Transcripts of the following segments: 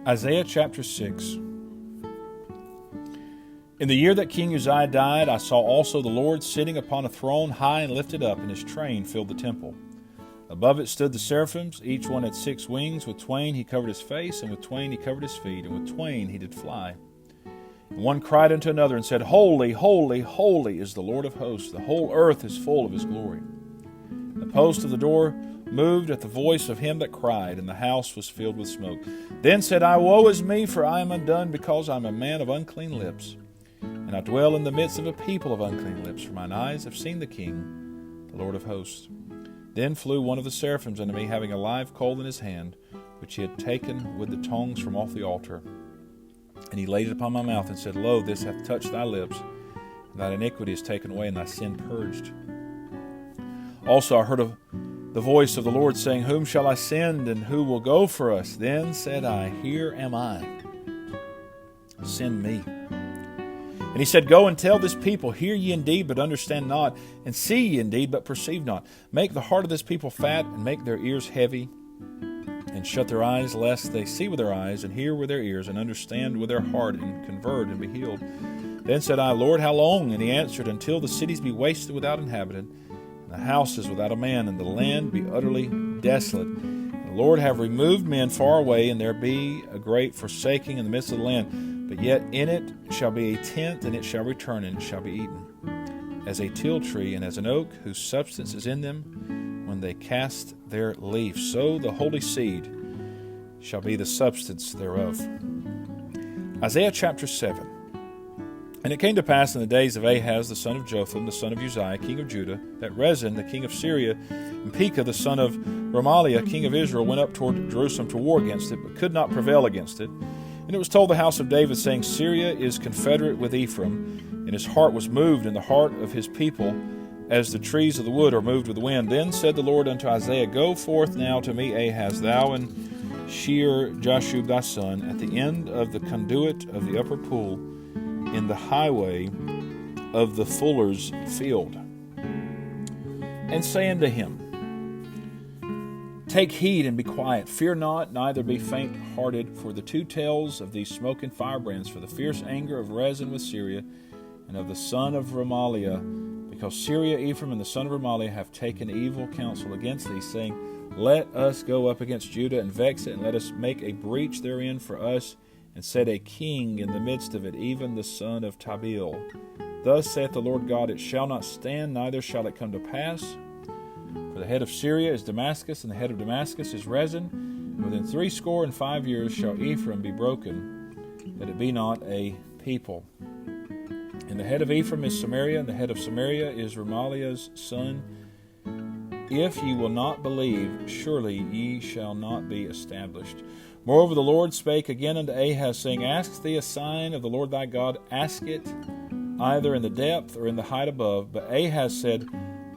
Isaiah chapter 6. In the year that King Uzziah died, I saw also the Lord sitting upon a throne high and lifted up, and his train filled the temple. Above it stood the seraphims, each one had 6 wings. With twain he covered his face, and with twain he covered his feet, and with twain he did fly. And one cried unto another and said, Holy, holy, holy is the Lord of hosts. The whole earth is full of his glory. And the post of the door moved at the voice of him that cried, and the house was filled with smoke. Then said I, Woe is me, for I am undone, because I am a man of unclean lips, and I dwell in the midst of a people of unclean lips, for mine eyes have seen the King, the Lord of hosts. Then flew one of the seraphims unto me, having a live coal in his hand, which he had taken with the tongs from off the altar. And he laid it upon my mouth, and said, Lo, this hath touched thy lips, and thine iniquity is taken away, and thy sin purged. Also I heard the voice of the Lord saying, Whom shall I send, and who will go for us? Then said I, Here am I. Send me. And he said, Go and tell this people, Hear ye indeed, but understand not, and see ye indeed, but perceive not. Make the heart of this people fat, and make their ears heavy, and shut their eyes, lest they see with their eyes, and hear with their ears, and understand with their heart, and convert, and be healed. Then said I, Lord, how long? And he answered, Until the cities be wasted without inhabitant, the houses without a man, and the land be utterly desolate. And the Lord have removed men far away, and there be a great forsaking in the midst of the land. But yet in it shall be a tent, and it shall return, and it shall be eaten, as a teil tree, and as an oak, whose substance is in them, when they cast their leaf. So the holy seed shall be the substance thereof. Isaiah chapter 7. And it came to pass in the days of Ahaz the son of Jotham, the son of Uzziah, king of Judah, that Rezin the king of Syria, and Pekah the son of Remaliah, king of Israel, went up toward Jerusalem to war against it, but could not prevail against it. And it was told the house of David, saying, Syria is confederate with Ephraim, and his heart was moved in the heart of his people, as the trees of the wood are moved with the wind. Then said the Lord unto Isaiah, Go forth now to meet Ahaz, thou and Shear-Jashub thy son, at the end of the conduit of the upper pool, in the highway of the fuller's field, and say unto him, Take heed and be quiet, fear not, neither be faint-hearted, for the 2 tails of these smoking firebrands, for the fierce anger of Rezin with Syria, and of the son of Remaliah, because Syria, Ephraim, and the son of Remaliah have taken evil counsel against thee, saying, Let us go up against Judah, and vex it, and let us make a breach therein for us, and set a king in the midst of it, even the son of Tabeel. Thus saith the Lord God, It shall not stand, neither shall it come to pass. For the head of Syria is Damascus, and the head of Damascus is Rezin. And within 65 years shall Ephraim be broken, that it be not a people. And the head of Ephraim is Samaria, and the head of Samaria is Remaliah's son. If ye will not believe, surely ye shall not be established. Moreover, the Lord spake again unto Ahaz, saying, Ask thee a sign of the Lord thy God, ask it either in the depth or in the height above. But Ahaz said,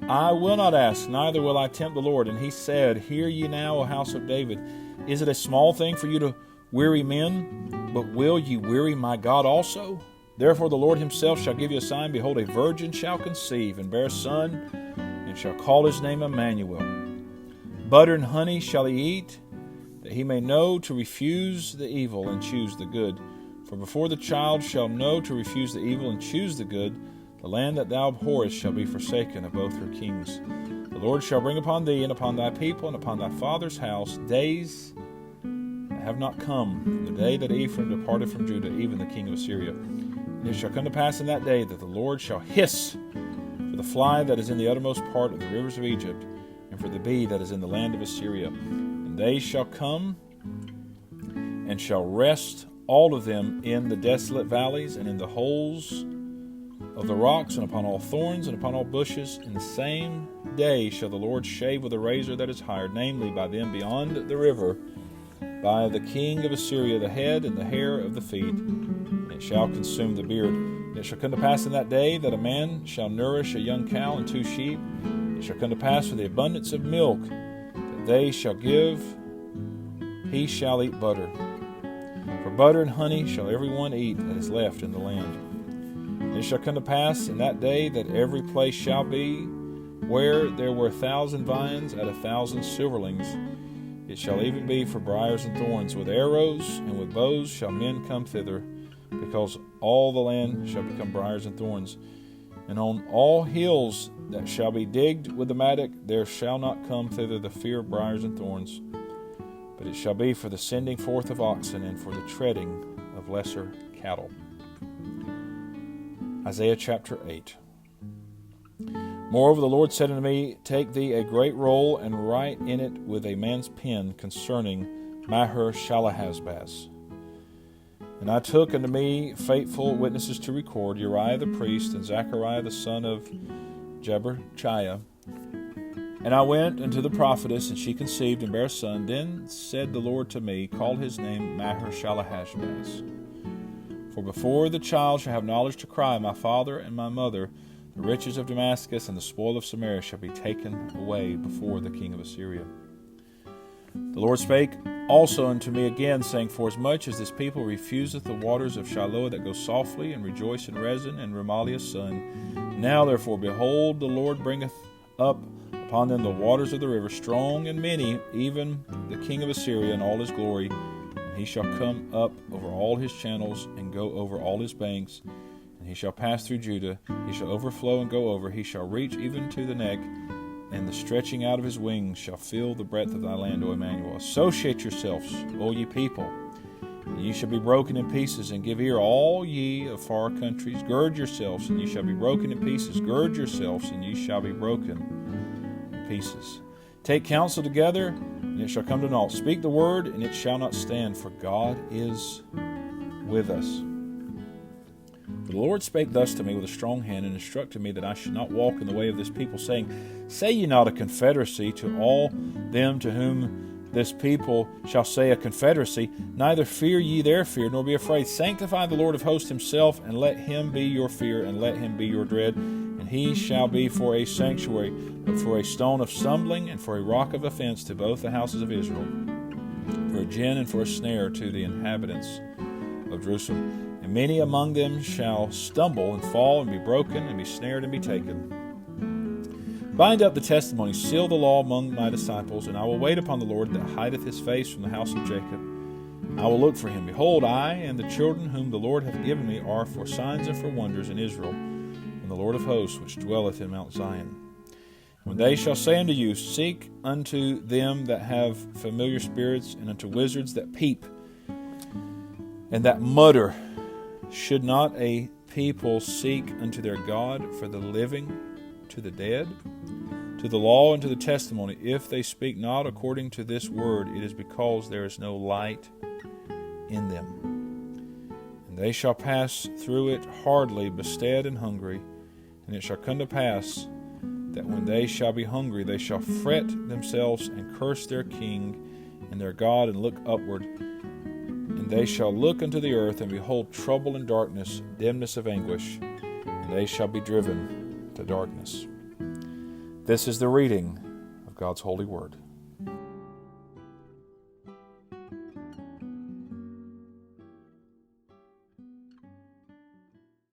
I will not ask, neither will I tempt the Lord. And he said, Hear ye now, O house of David, is it a small thing for you to weary men? But will ye weary my God also? Therefore the Lord himself shall give you a sign. Behold, a virgin shall conceive, and bear a son, and shall call his name Emmanuel. Butter and honey shall he eat, that he may know to refuse the evil and choose the good. For before the child shall know to refuse the evil and choose the good, the land that thou abhorrest shall be forsaken of both her kings. The Lord shall bring upon thee and upon thy people and upon thy father's house days that have not come, from the day that Ephraim departed from Judah, even the king of Assyria. And it shall come to pass in that day that the Lord shall hiss for the fly that is in the uttermost part of the rivers of Egypt, and for the bee that is in the land of Assyria. And they shall come and shall rest all of them in the desolate valleys, and in the holes of the rocks, and upon all thorns, and upon all bushes. In the same day shall the Lord shave with a razor that is hired, namely by them beyond the river, by the king of Assyria, the head and the hair of the feet, and it shall consume the beard. And it shall come to pass in that day that a man shall nourish a young cow and 2 sheep. It shall come to pass for the abundance of milk that they shall give, he shall eat butter. For butter and honey shall every one eat that is left in the land. And it shall come to pass in that day that every place shall be where there were 1,000 vines at 1,000 silverlings, it shall even be for briars and thorns. With arrows and with bows shall men come thither, because all the land shall become briars and thorns. And on all hills that shall be digged with the mattock, there shall not come thither the fear of briars and thorns, but it shall be for the sending forth of oxen and for the treading of lesser cattle. Isaiah chapter 8. Moreover, the Lord said unto me, Take thee a great roll, and write in it with a man's pen concerning Maher-shalal-hash-baz. And I took unto me faithful witnesses to record, Uriah the priest, and Zechariah the son of Jeberechiah. And I went unto the prophetess, and she conceived and bare a son. Then said the Lord to me, Call his name Maher-shalal-hash-baz. For before the child shall have knowledge to cry, My father and my mother, the riches of Damascus and the spoil of Samaria shall be taken away before the king of Assyria. The Lord spake also unto me again, saying, Forasmuch as this people refuseth the waters of Shiloah that go softly, and rejoice in Rezin and Remaliah's son, now therefore, behold, the Lord bringeth up upon them the waters of the river, strong and many, even the king of Assyria in all his glory. And he shall come up over all his channels, and go over all his banks. And he shall pass through Judah. He shall overflow and go over. He shall reach even to the neck, and the stretching out of his wings shall fill the breadth of thy land, O Emmanuel. Associate yourselves, O ye people, and ye shall be broken in pieces, and give ear, all ye of far countries. Gird yourselves, and ye shall be broken in pieces. Gird yourselves, and ye shall be broken in pieces. Take counsel together, and it shall come to naught. Speak the word, and it shall not stand, for God is with us. The Lord spake thus to me with a strong hand, and instructed me that I should not walk in the way of this people, saying, Say ye not a confederacy to all them to whom this people shall say a confederacy, neither fear ye their fear, nor be afraid. Sanctify the Lord of hosts himself, and let him be your fear, and let him be your dread. And he shall be for a sanctuary, but for a stone of stumbling, and for a rock of offense to both the houses of Israel, for a gin and for a snare to the inhabitants of Jerusalem. And many among them shall stumble and fall and be broken and be snared and be taken. Bind up the testimony, seal the law among my disciples, and I will wait upon the Lord that hideth his face from the house of Jacob. I will look for him. Behold, I and the children whom the Lord hath given me are for signs and for wonders in Israel, and the Lord of hosts which dwelleth in Mount Zion. When they shall say unto you, Seek unto them that have familiar spirits, and unto wizards that peep, and that mutter, should not a people seek unto their God for the living to the dead? To the law and to the testimony, if they speak not according to this word, it is because there is no light in them. And they shall pass through it hardly, bestead and hungry. And it shall come to pass that when they shall be hungry, they shall fret themselves and curse their king and their God, and look upward. And they shall look unto the earth, and behold trouble and darkness, dimness of anguish, and they shall be driven to darkness. This is the reading of God's holy word.